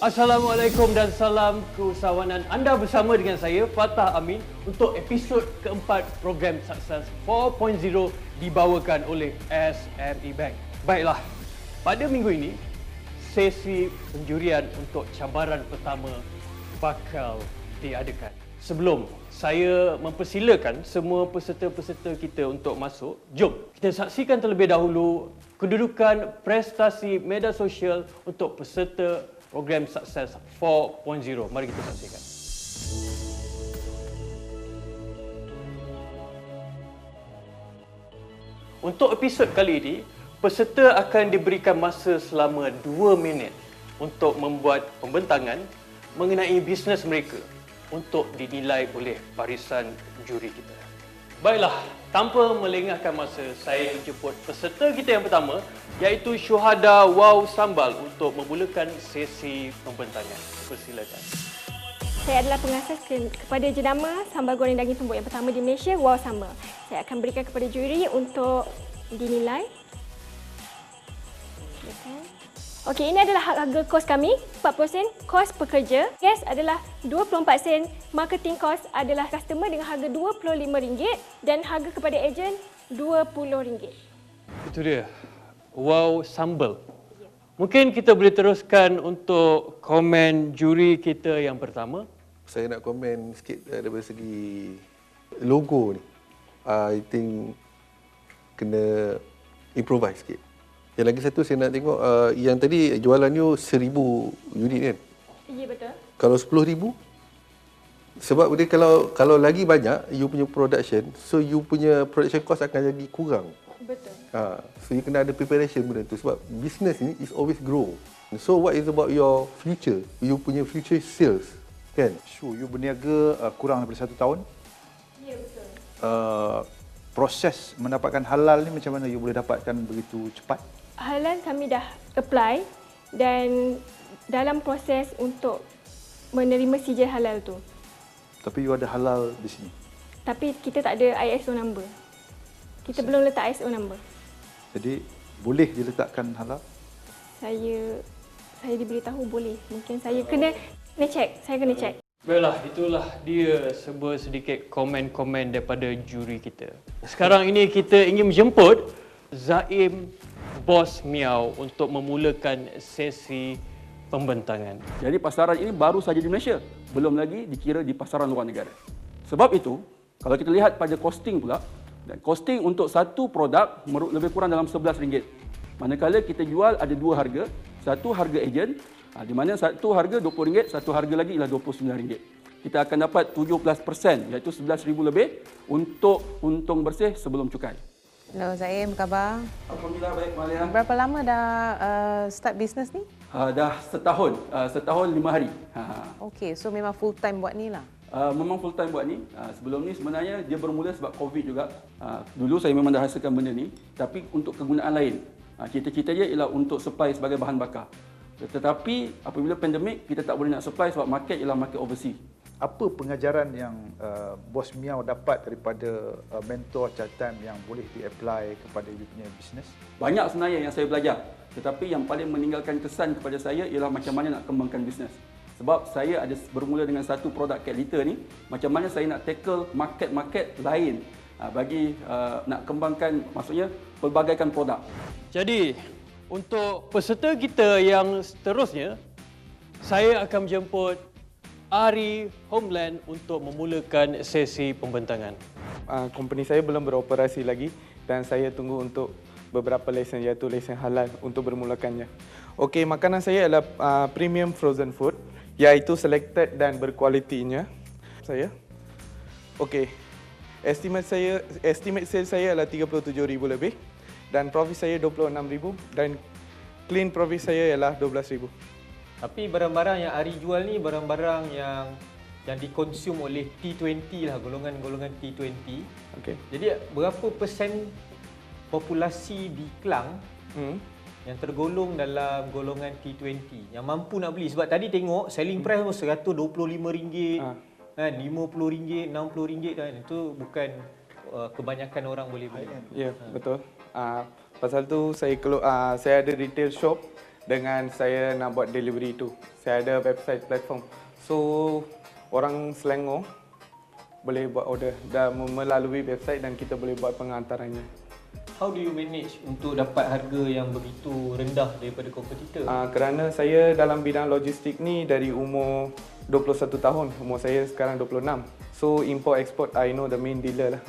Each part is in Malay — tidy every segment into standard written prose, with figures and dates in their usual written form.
Assalamualaikum dan salam keusahawanan. Anda bersama dengan saya, Fatah Amin, untuk episod keempat program Sukses 4.0 dibawakan oleh SME Bank. Baiklah, pada minggu ini, sesi penjurian untuk cabaran pertama bakal diadakan. Sebelum saya mempersilakan semua peserta-peserta kita untuk masuk, jom kita saksikan terlebih dahulu kedudukan prestasi media sosial untuk peserta program Sukses 4.0. Mari kita saksikan. Untuk episod kali ini, peserta akan diberikan masa selama 2 minit untuk membuat pembentangan mengenai bisnes mereka untuk dinilai oleh barisan juri kita. Baiklah, tanpa melengahkan masa, saya menjemput peserta kita yang pertama, iaitu Syuhada Wow Sambal untuk memulakan sesi pembentangan. Persilakan. Saya adalah pengasas kepada jenama sambal goreng daging tumbuk yang pertama di Malaysia, Wow Sambal. Saya akan berikan kepada juri untuk dinilai. Okey, ini adalah harga kos kami, 40% kos pekerja. Gas adalah 24 sen, marketing kos adalah customer dengan harga RM25 dan harga kepada ejen RM20. Itu dia. Wow Sambal. Mungkin kita boleh teruskan untuk komen juri kita yang pertama. Saya nak komen sikit daripada segi logo ni. I think kena improvise sikit. Yang lagi satu saya nak tengok yang tadi jualan you 1000 unit kan? Ya, betul. Kalau 10,000 sebab dia kalau lagi banyak you punya production, so you punya production cost akan jadi kurang. Betul. So you kena ada preparation benda tu sebab business ni is always grow. So what is about your future? You punya future sales kan? Sure, you berniaga kurang daripada 1 tahun. Ya, betul. Proses mendapatkan halal ni macam mana you boleh dapatkan begitu cepat? Halal kami dah apply dan dalam proses untuk menerima sijil halal tu. Tapi you ada halal di sini. Tapi kita tak ada ISO number. Kita belum letak ISO number. Jadi boleh diletakkan halal? Saya diberitahu boleh. Mungkin saya kena check. Saya kena check. Baiklah, itulah dia sebuah sedikit komen-komen daripada juri kita. Sekarang ini kita ingin menjemput Zaim Bos Miao untuk memulakan sesi pembentangan. Jadi pasaran ini baru saja di Malaysia, belum lagi dikira di pasaran luar negara. Sebab itu, kalau kita lihat pada costing pula, dan costing untuk satu produk lebih kurang dalam RM11. Manakala kita jual ada 2 harga, satu harga ejen, di mana satu harga RM20, satu harga lagi ialah RM29. Kita akan dapat 17%, iaitu RM11,000 lebih untuk untung bersih sebelum cukai. Hello Zaim, apa khabar? Alhamdulillah baik, Malia. Berapa lama dah start bisnes ni? Dah setahun 5 hari. Okey, so memang full time buat ni lah. Memang full time buat ni. Sebelum ni sebenarnya dia bermula sebab COVID juga. Dulu saya memang dah hasilkan benda ni, tapi untuk kegunaan lain. Cita-cita dia ialah untuk supply sebagai bahan bakar. Tetapi apabila pandemik, kita tak boleh nak supply sebab market ialah market overseas. Apa pengajaran yang Bos Miao dapat daripada mentor catatan yang boleh di-apply kepada you punya bisnes? Banyak sebenarnya yang saya belajar. Tetapi yang paling meninggalkan kesan kepada saya ialah macam mana nak kembangkan bisnes. Sebab saya ada bermula dengan satu produk cat litter ni, macam mana saya nak tackle market-market lain bagi nak kembangkan, maksudnya pelbagaikan produk. Jadi, untuk peserta kita yang seterusnya, saya akan menjemput Ari Homeland untuk memulakan sesi pembentangan. Company saya belum beroperasi lagi dan saya tunggu untuk beberapa lesen, iaitu lesen halal untuk bermulakannya. Okey, makanan saya adalah premium frozen food, iaitu selected dan berkualitinya. Okey, estimate sales saya adalah 37,000 lebih dan profit saya 26,000 dan clean profit saya ialah 12,000. Tapi barang-barang yang Ari jual ni barang-barang yang dikonsum oleh T20 lah, golongan-golongan T20. Okey. Jadi berapa persen populasi di Klang yang tergolong dalam golongan T20 yang mampu nak beli? Sebab tadi tengok selling price RM125, kan, RM50, RM60 kan. Itu bukan kebanyakan orang boleh beli. Ya, betul. Pasal tu saya ada retail shop dengan saya nak buat delivery tu. Saya ada website platform. So orang Selangor boleh buat order dan melalui website dan kita boleh buat pengantarannya. How do you manage untuk dapat harga yang begitu rendah daripada kompetitor? Kerana saya dalam bidang logistik ni dari umur 21 tahun, umur saya sekarang 26. So import export I know the main dealer lah.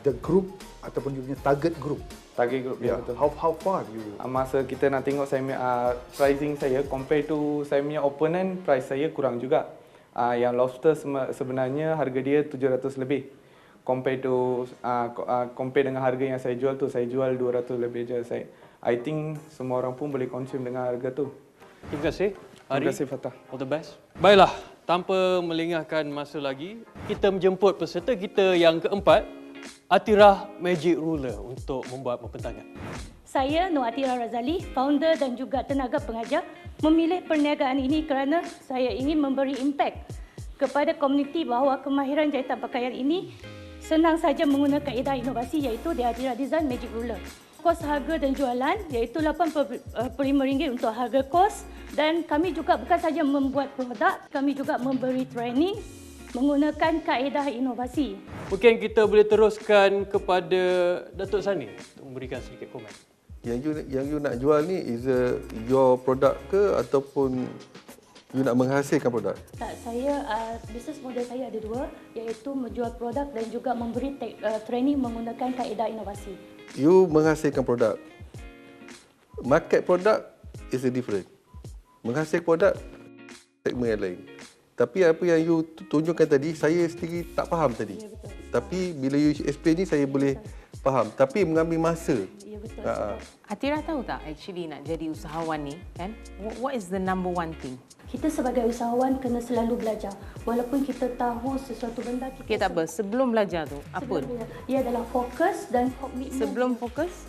The group ataupun you punya target group. Target group ya betul. How far you? Masa kita nak tengok saya punya pricing saya compare to saya punya opponent, price saya kurang juga. Yang lobster sebenarnya harga dia 700 lebih. Compare to compare dengan harga yang saya jual tu, saya jual 200 lebih je. I think semua orang pun boleh consume dengan harga tu. Terima kasih. Hari. Terima kasih Fatah. All the best. Baiklah, tanpa melengahkan masa lagi, kita menjemput peserta kita yang keempat, Atirah Magic Ruler untuk membuat pembentangan. Saya Nur Atirah Razali, founder dan juga tenaga pengajar, memilih perniagaan ini kerana saya ingin memberi impak kepada komuniti bahawa kemahiran jahitan pakaian ini senang saja menggunakan kaedah inovasi iaitu The Atirah Design Magic Ruler. Kos harga dan jualan iaitu RM85 untuk harga kos, dan kami juga bukan saja membuat produk, kami juga memberi training menggunakan kaedah inovasi. Mungkin kita boleh teruskan kepada Datuk Sani untuk memberikan sedikit komen. Yang you nak jual ni is your product ke ataupun you nak menghasilkan produk? Tak, saya bisnes model saya ada dua, iaitu menjual produk dan juga memberi training menggunakan kaedah inovasi. You menghasilkan produk. Market produk is a different. Menghasilkan produk segmen yang lain. Tapi apa yang you tunjukkan tadi, saya sendiri tak faham tadi. Ya, betul. Tapi bila you explain ni, saya boleh faham. Tapi mengambil masa. Ya, betul. Atira tahu tak actually nak jadi usahawan ni kan? What is the number one thing? Kita sebagai usahawan kena selalu belajar. Walaupun kita tahu sesuatu benda, kita tak apa, sebelum belajar tu, apa? Ia adalah fokus dan komitmen. Sebelum fokus,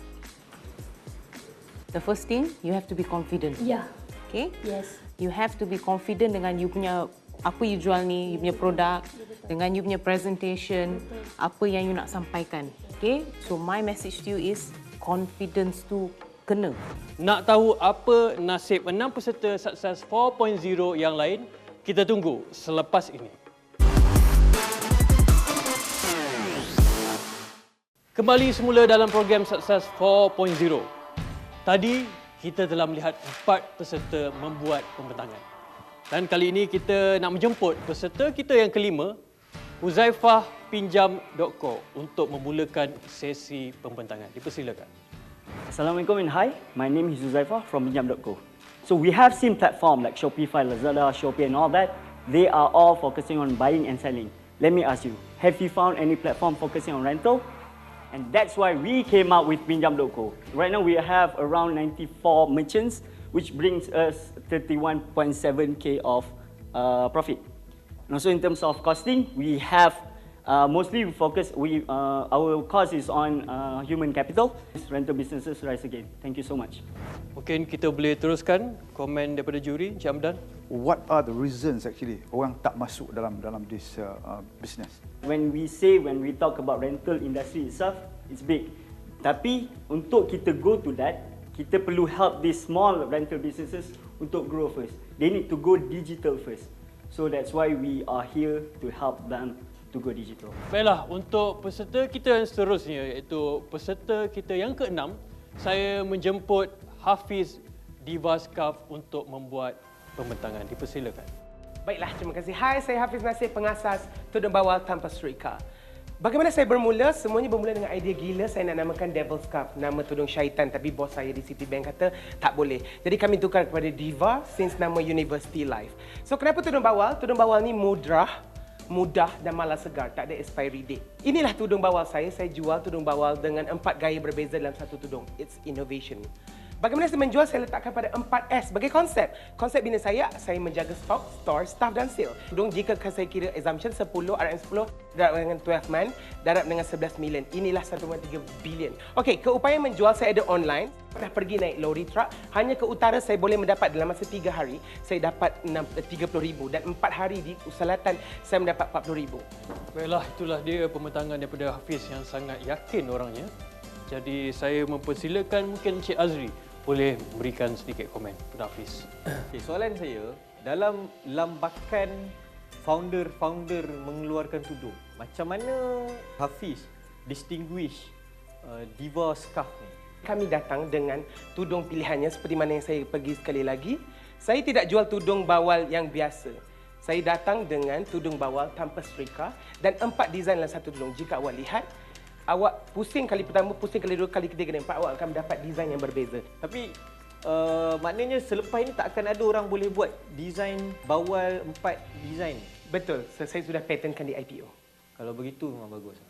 the first thing, you have to be confident. Ya. Okay? Yes. You have to be confident dengan you punya apa you jual ni, you punya produk, dengan you punya presentation, apa yang you nak sampaikan. Okay? So my message to you is confidence tu kena. Nak tahu apa nasib 6 peserta Sukses 4.0 yang lain? Kita tunggu selepas ini. Kembali semula dalam program Sukses 4.0. Tadi kita telah melihat 4 peserta membuat pembentangan. Dan kali ini kita nak menjemput peserta kita yang kelima, Huzaifah Pinjam.co untuk memulakan sesi pembentangan. Dipersilakan. Assalamualaikum and hi, my name is Huzaifah from Pinjam.co. So we have seen platform like Shopify, Lazada, Shopee and all that. They are all focusing on buying and selling. Let me ask you, have you found any platform focusing on rental? And that's why we came out with Pinjam.co. Right now we have around 94 merchants, which brings us 31.7k of profit. And also in terms of costing, we have mostly we focus. Our cost is on human capital. Rental businesses rise again. Thank you so much. Mungkin kita boleh teruskan komen daripada juri, Encik Hamdan. What are the reasons actually orang tak masuk dalam this business? When we talk about rental industry itself, it's big. Tapi untuk kita go to that, kita perlu help these small rental businesses untuk grow first. They need to go digital first. So that's why we are here to help them to go digital. Baiklah, untuk peserta kita yang seterusnya, iaitu peserta kita yang ke-6, saya menjemput Hafiz Divaskaf untuk membuat pembentangan. Dipersilakan. Baiklah, terima kasih. Hai, saya Hafiz Nasir, pengasas Tudung Bawal Tanpa Serika. Bagaimana saya bermula? Semuanya bermula dengan idea gila. Saya nak namakan Devil's Cup, nama tudung syaitan. Tapi bos saya di Citibank kata tak boleh. Jadi kami tukar kepada Diva since nama University Life. So kenapa tudung bawal? Tudung bawal ni mudah dan malas segar. Tak ada expiry date. Inilah tudung bawal saya. Saya jual tudung bawal dengan 4 gaya berbeza dalam satu tudung. It's innovation. Bagaimana saya menjual? Saya letakkan pada 4S sebagai konsep. Konsep bina saya menjaga stok, store, staff dan sale. Tudung jika saya kira assumption 10, RM10, darab dengan 12 man, darab dengan 11 million. Inilah 1.3 bilion. Okey, keupayaan menjual saya ada online. Pernah pergi naik lori truck. Hanya ke utara saya boleh mendapat dalam masa 3 hari, saya dapat 30,000 dan 4 hari di selatan saya mendapat 40,000. Baiklah, itulah dia pembentangan daripada Hafiz yang sangat yakin orangnya. Jadi saya mempersilakan mungkin Encik Azri boleh berikan sedikit komen kepada Hafiz. Okay, soalan saya, dalam lambakan founder mengeluarkan tudung, macam mana Hafiz distinguish Diva Scarf ni? Kami datang dengan tudung pilihannya seperti mana yang saya pergi sekali lagi. Saya tidak jual tudung bawal yang biasa. Saya datang dengan tudung bawal tanpa setrika dan 4 design dalam satu tudung. Jika awak lihat, awak pusing kali pertama, pusing kali dua, kali ketiga dan empat, awak akan mendapat design yang berbeza. Tapi maknanya selepas ini tak akan ada orang boleh buat design bawal 4 design. Betul, saya sudah patentkan di IPO. Kalau begitu memang bagus.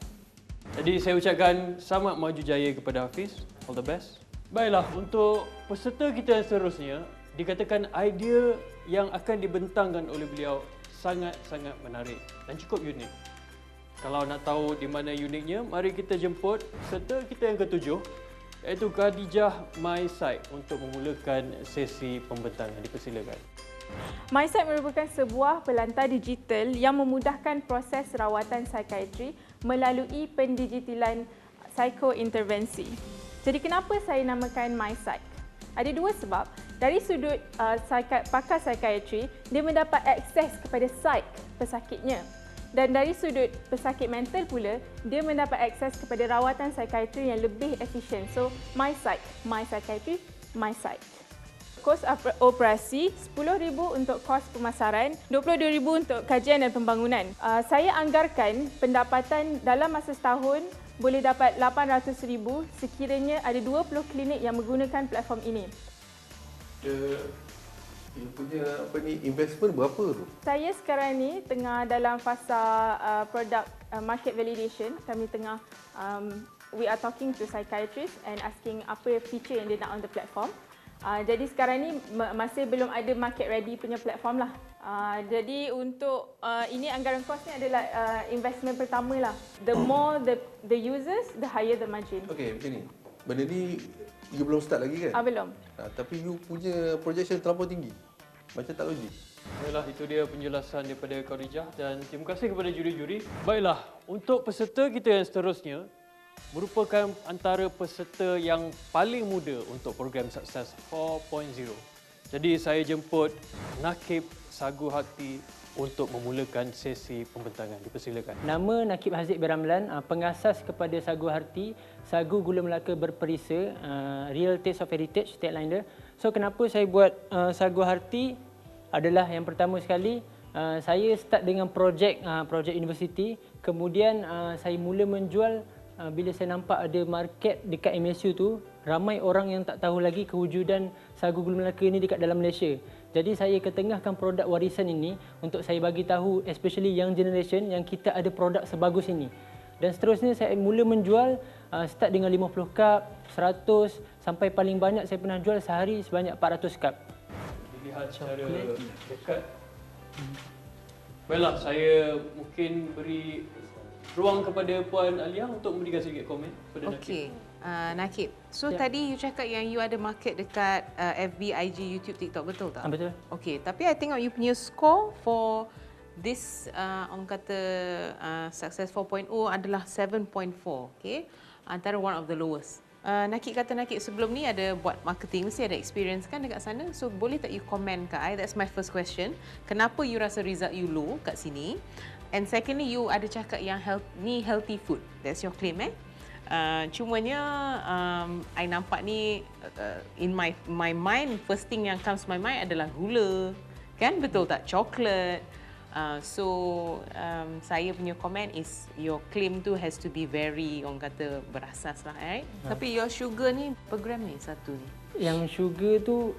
Jadi saya ucapkan selamat maju jaya kepada Hafiz. All the best. Baiklah, untuk peserta kita yang seterusnya, dikatakan idea yang akan dibentangkan oleh beliau sangat-sangat menarik dan cukup unik. Kalau nak tahu di mana uniknya, mari kita jemput peserta kita yang ketujuh, iaitu Khadijah MySite untuk memulakan sesi pembentangan. Dipersilakan. MySite merupakan sebuah pelantar digital yang memudahkan proses rawatan psikiatri melalui pendigitalan psikointervensi. Jadi kenapa saya namakan MySite? Ada dua sebab. Dari sudut pakar psikiatri, dia mendapat akses kepada pesakitnya. Dan dari sudut pesakit mental pula, dia mendapat akses kepada rawatan psikiatri yang lebih efisien. So, MySite, My Psychiatry, MySite. Kos operasi RM10,000 untuk kos pemasaran, RM22,000 untuk kajian dan pembangunan. Saya anggarkan pendapatan dalam masa setahun boleh dapat RM800,000 sekiranya ada 20 klinik yang menggunakan platform ini. You punya investment berapa tu? Saya sekarang ni tengah dalam fasa product market validation. Kami tengah we are talking to psychiatrists and asking apa feature yang dia nak on the platform. Jadi sekarang ni masih belum ada market ready punya platform lah. Jadi untuk ini anggaran kos ni adalah investment pertama lah. The more the users, the higher the margin. Okey, macam ni. Benda ni you belum start lagi kan? Belum. Tapi you punya projection terlampau tinggi. Macam tak logik. Baiklah, itu dia penjelasan daripada Khadijah dan terima kasih kepada juri-juri. Baiklah, untuk peserta kita yang seterusnya, merupakan antara peserta yang paling muda untuk program Sukses 4.0. Jadi saya jemput Nakib Sagu Hati untuk memulakan sesi pembentangan. Dipersilakan. Nama Nakib Haziq bin Ramlan, pengasas kepada Sagu Hati, Sagu Gula Melaka Berperisa, Real Taste of Heritage, tagline dia. So kenapa saya buat Sagu Hati adalah yang pertama sekali, saya start dengan projek universiti, kemudian saya mula menjual. Bila saya nampak ada market dekat MSU tu, ramai orang yang tak tahu lagi kewujudan Sagu Gula Melaka ini dekat dalam Malaysia. Jadi saya ketengahkan produk warisan ini untuk saya bagi tahu, especially young generation, yang kita ada produk sebagus ini. Dan seterusnya saya mula menjual, start dengan 50 cup, 100, sampai paling banyak saya pernah jual sehari sebanyak 400 cup. Dilihat secara dekat. Baiklah, saya mungkin beri ruang kepada Puan Alia untuk memberikan sedikit komen kepada Nakib. Okey, Nakib. So tadi you cakap yang you ada market dekat FB, IG, YouTube, TikTok, betul tak? Betul. Okey, tapi I tengok you punya score for this orang kata Success 4.0 adalah 7.4, okey? Antara one of the lowest. Nakib kata Nakib sebelum ni ada buat marketing, mesti ada experience kan dekat sana. So boleh tak you comment kat I? That's my first question. Kenapa you rasa result you low kat sini? And secondly, you ada cakap yang healthy food. That's your claim, eh? Cumanya, I nampak ni in my mind, first thing yang comes to my mind adalah gula, kan? Betul tak? Chocolate. Saya punya comment is your claim tu has to be very, orang kata, berasas lah, right? Tapi your sugar ni, per gram ni satu ni? Yang sugar tu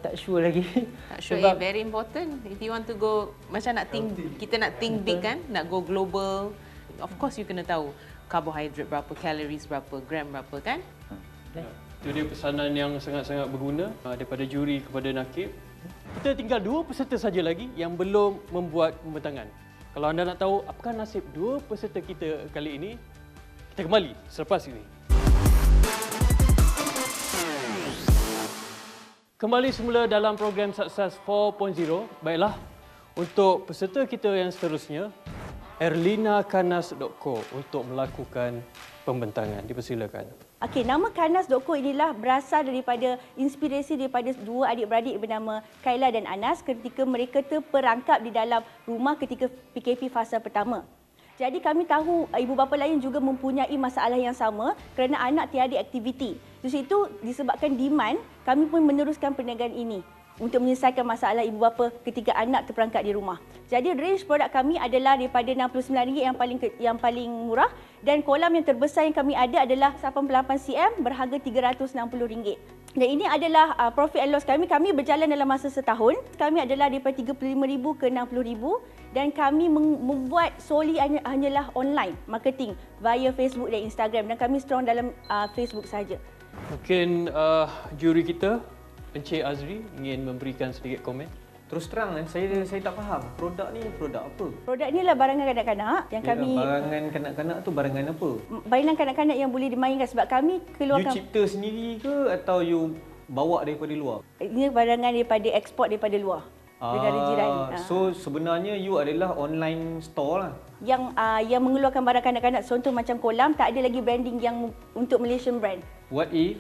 tak sure lagi. Tak sure, sebab very important. If you want to go, macam nak think, kita nak think big kan, nak go global. Of course you kena tahu karbohidrat berapa, calories berapa, gram berapa kan? Itu dia pesanan yang sangat-sangat berguna daripada juri kepada Nakib. Kita tinggal 2 peserta saja lagi yang belum membuat pembentangan. Kalau anda nak tahu apakah nasib 2 peserta kita kali ini, kita kembali selepas ini. Kembali semula dalam program Sukses 4.0. Baiklah, untuk peserta kita yang seterusnya, erlinakanas.co untuk melakukan pembentangan. Dipersilakan. Okey, nama Kanas.co inilah berasal daripada inspirasi daripada dua adik-beradik bernama Kayla dan Anas ketika mereka terperangkap di dalam rumah ketika PKP fasa pertama. Jadi kami tahu ibu bapa lain juga mempunyai masalah yang sama kerana anak tiada aktiviti. Di situ disebabkan demand, kami pun meneruskan perniagaan ini untuk menyelesaikan masalah ibu bapa ketika anak terperangkap di rumah. Jadi range produk kami adalah daripada RM69 yang paling murah dan kolam yang terbesar yang kami ada adalah 88 cm berharga RM360. Dan ini adalah profit and loss kami. Kami berjalan dalam masa setahun. Kami adalah daripada RM35,000 ke RM60,000 dan kami membuat solely hanyalah online marketing via Facebook dan Instagram dan kami strong dalam Facebook saja. Mungkin juri kita Encik Azri ingin memberikan sedikit komen. Terus terang saya tak faham. Produk ni produk apa? Produk ni lah barangan kanak-kanak yang kami barangan kanak-kanak tu barangan apa? Mainan kanak-kanak yang boleh dimainkan sebab kami keluarkan. You cipta sendiri ke atau you bawa daripada luar? Ini barangan daripada ekspor daripada luar. Negara jiran. So sebenarnya you adalah online store lah. Yang mengeluarkan barang kanak-kanak, contoh macam kolam, tak ada lagi branding yang untuk Malaysian brand. What if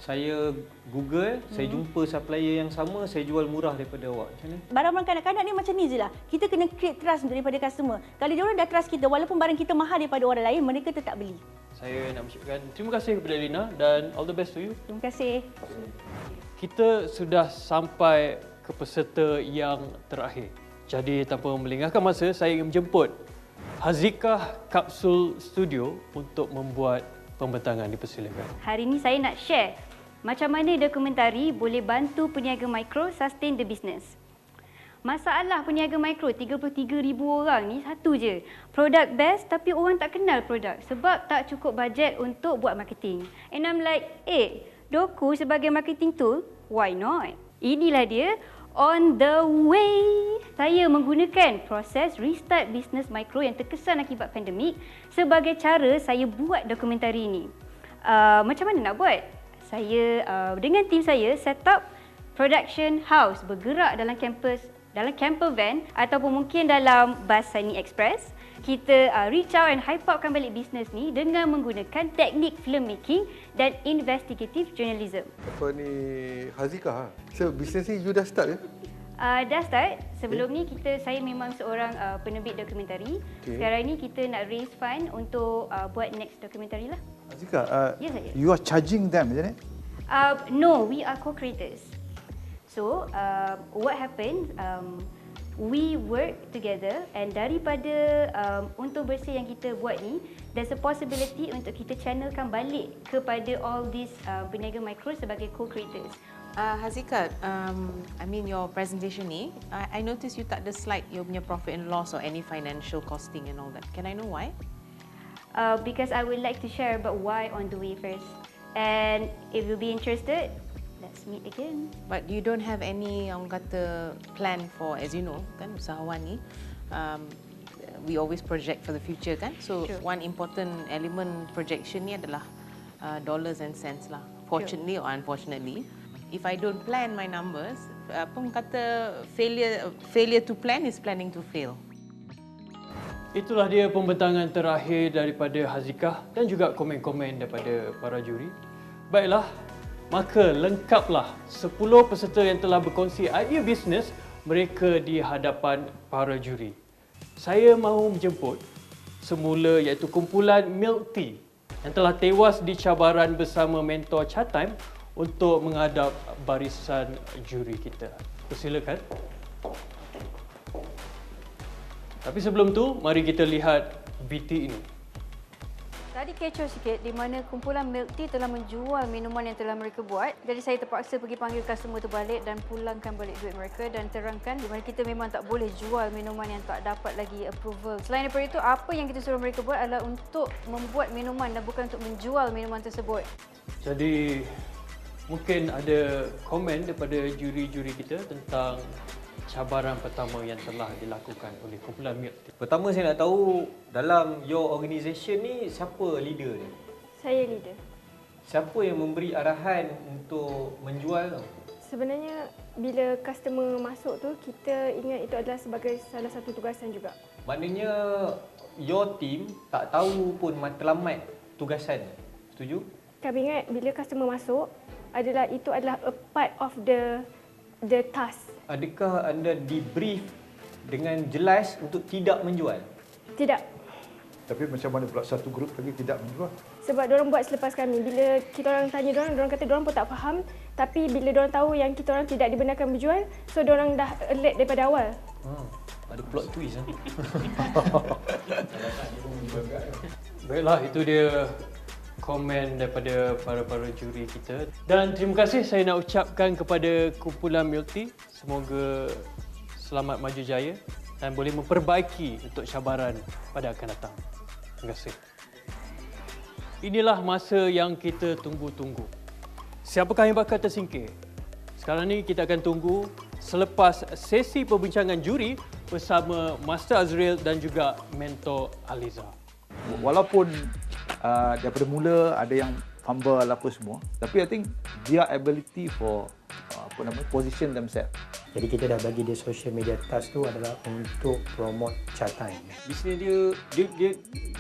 saya Google, saya jumpa supplier yang sama, saya jual murah daripada awak? Macam mana? Barang-barang kanak-kanak ni macam ni je lah. Kita kena create trust daripada customer. Kalau diorang dah trust kita, walaupun barang kita mahal daripada orang lain, mereka tetap beli. Saya nak mengucapkan terima kasih kepada Lina dan all the best to you. Terima kasih. Kita sudah sampai ke peserta yang terakhir. Jadi tanpa melengahkan masa, saya ingin menjemput Hazikah Kapsul Studio untuk membuat pembentangan. Dipersilakan. Hari ini saya nak share macam mana dokumentari boleh bantu peniaga mikro sustain the business. Masalah peniaga mikro 33,000 orang ni satu je. Produk best tapi orang tak kenal produk sebab tak cukup bajet untuk buat marketing. And I'm like, Doku sebagai marketing tool, why not? Inilah dia. On the way, saya menggunakan proses restart business mikro yang terkesan akibat pandemik sebagai cara saya buat dokumentari ini. Macam mana nak buat? Saya dengan tim saya set up production house bergerak dalam camper van ataupun mungkin dalam bas Sunny Express. Kita reach out and hype upkan balik bisnes ni dengan menggunakan teknik filmmaking dan investigative journalism. Apa ni Hazikah? So bisnes ni you dah start ke? Dah start. Sebelum ni saya memang seorang penerbit dokumentari. Sekarang ni kita nak raise fund untuk buat next dokumentari lah. Hazikah, Yes, saya. you are charging them, isn't it? No, we are co-creators. So, what happened? We work together and daripada untung bersih yang kita buat ni, there's a possibility untuk kita channelkan balik kepada all these peniaga mikro sebagai co-creators. Hazikah, I mean your presentation ni, I notice you tak ada slide you punya profit and loss or any financial costing and all that. Can I know why? Because I would like to share about why on the way first. And if you'll be interested, let's meet again. But you don't have any orang kata plan for, as you know, kan usahawan ni, we always project for the future kan. So one important element projection ni adalah dollars and cents lah. Fortunately or unfortunately, if I don't plan my numbers, apa orang kata failure to plan is planning to fail. Itulah dia pembentangan terakhir daripada Hazikah dan juga komen-komen daripada para juri. Baiklah, maka lengkaplah 10 peserta yang telah berkongsi idea bisnes mereka di hadapan para juri. Saya mahu menjemput semula iaitu kumpulan Milk Tea yang telah tewas di cabaran bersama mentor Chatime untuk menghadap barisan juri kita. Persilakan. Tapi sebelum tu, mari kita lihat VT ini. Tadi kecoh sikit di mana kumpulan Milk Tea telah menjual minuman yang telah mereka buat. Jadi saya terpaksa pergi panggil customer tu balik dan pulangkan balik duit mereka dan terangkan di mana kita memang tak boleh jual minuman yang tak dapat lagi approval. Selain daripada itu, apa yang kita suruh mereka buat adalah untuk membuat minuman dan bukan untuk menjual minuman tersebut. Jadi mungkin ada komen daripada juri-juri kita tentang cabaran pertama yang telah dilakukan oleh kumpulan Milk Tea. Pertama saya nak tahu dalam your organisation ni siapa leader ni? Saya leader. Siapa yang memberi arahan untuk menjual tu? Sebenarnya bila customer masuk tu, kita ingat itu adalah sebagai salah satu tugasan juga. Maknanya your team tak tahu pun matlamat tugasan. Setuju? Kami ingat bila customer masuk, itu adalah a part of the task. Adakah anda di-brief dengan jelas untuk tidak menjual? Tidak. Tapi macam mana pula satu grup lagi tidak menjual? Sebab diorang buat selepas kami. Bila kita orang tanya diorang kata diorang pun tak faham. Tapi bila diorang tahu yang kita orang tidak dibenarkan berjual, so diorang dah alert daripada awal. Ada plot twist. Baiklah, itu dia komen daripada para juri kita. Dan terima kasih saya nak ucapkan kepada kumpulan Multi. Semoga selamat maju jaya dan boleh memperbaiki untuk cabaran pada akan datang. Terima kasih. Inilah masa yang kita tunggu-tunggu. Siapakah yang bakal tersingkir? Sekarang ni kita akan tunggu selepas sesi perbincangan juri bersama Master Azril dan juga Mentor Aliza. Walaupun daripada mula ada yang fumble apa semua, tapi I think their ability for position themselves. Jadi kita dah bagi dia social media task tu adalah untuk promote Chatime. Bisnes dia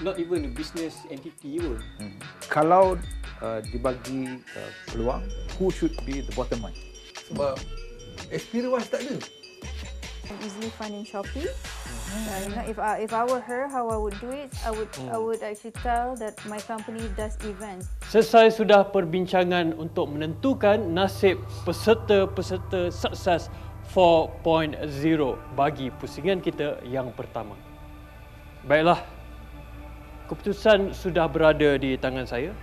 not even a business entity pun. Kalau dibagi peluang, who should be the bottom line? Sebab experience tak ada. I'm easily find in Shopee. If I were her, how I would do it, I would actually tell that my company does events. Selesai sudah perbincangan untuk menentukan nasib peserta-peserta sukses 4.0 bagi pusingan kita yang pertama. Baiklah, keputusan sudah berada di tangan saya.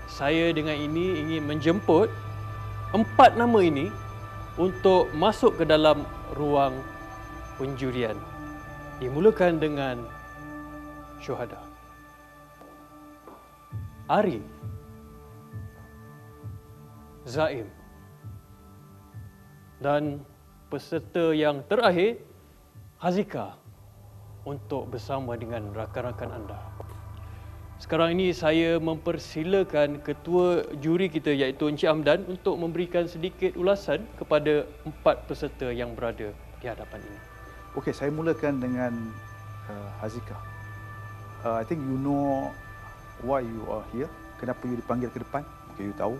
Saya dengan ini ingin menjemput 4 nama ini untuk masuk ke dalam ruang penjurian. Dimulakan dengan syuhada. Ari, Zaim, dan peserta yang terakhir, Hazika, untuk bersama dengan rakan-rakan anda. Sekarang ini saya mempersilakan ketua juri kita iaitu Encik Hamdan untuk memberikan sedikit ulasan kepada 4 peserta yang berada di hadapan ini. Okey, saya mulakan dengan Hazika. I think you know why you are here. Kenapa you dipanggil ke depan? Okay, you tahu.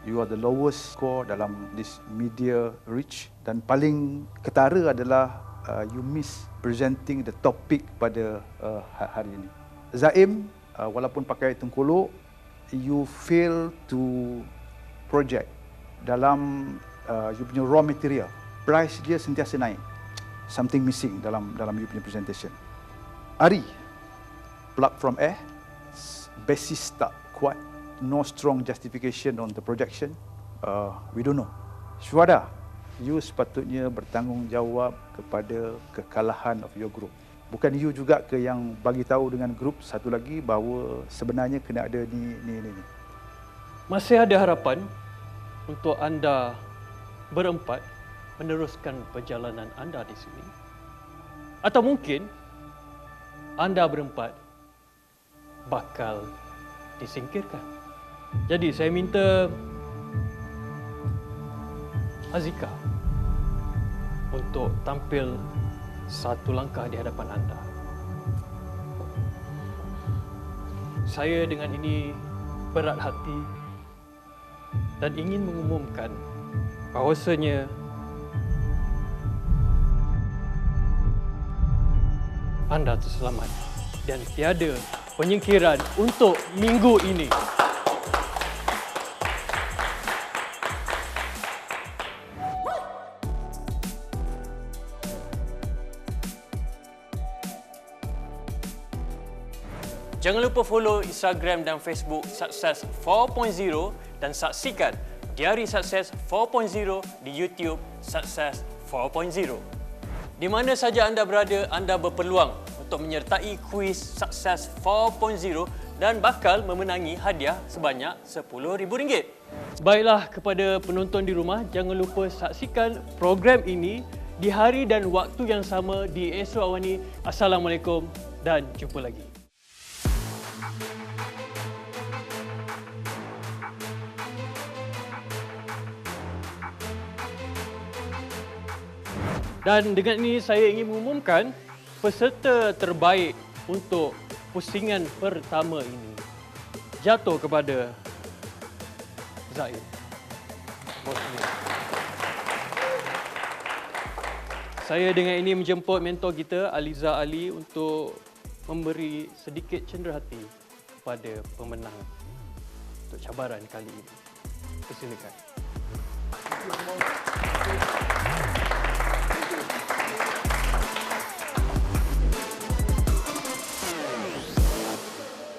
You are the lowest score dalam this media reach dan paling ketara adalah you miss presenting the topic pada hari ini. Zaim, walaupun pakai tengkolok, you fail to project dalam you punya raw material. Price dia sentiasa naik. Something missing dalam you punya presentation. Ari, plug from air, basis tak kuat, no strong justification on the projection. We don't know. Syuhada, you sepatutnya bertanggungjawab kepada kekalahan of your group. Bukan you juga ke yang bagi tahu dengan grup satu lagi bahawa sebenarnya kena ada ni. Masih ada harapan untuk anda berempat meneruskan perjalanan anda di sini. Atau mungkin anda berempat bakal disingkirkan. Jadi saya minta Hazika untuk tampil satu langkah di hadapan anda. Saya dengan ini berat hati dan ingin mengumumkan bahawasanya anda terselamat dan tiada penyingkiran untuk minggu ini. Jangan lupa follow Instagram dan Facebook Sukses 4.0 dan saksikan Diari Sukses 4.0 di YouTube Sukses 4.0. Di mana saja anda berada, anda berpeluang untuk menyertai kuis Sukses 4.0 dan bakal memenangi hadiah sebanyak RM10,000. Baiklah, kepada penonton di rumah, jangan lupa saksikan program ini di hari dan waktu yang sama di Astro Awani. Assalamualaikum dan jumpa lagi. Dan dengan ini saya ingin mengumumkan peserta terbaik untuk pusingan pertama ini jatuh kepada Zaid. Bosnya. Saya dengan ini menjemput mentor kita, Aliza Ali, untuk memberi sedikit cenderahati kepada pemenang untuk cabaran kali ini. Persilakan.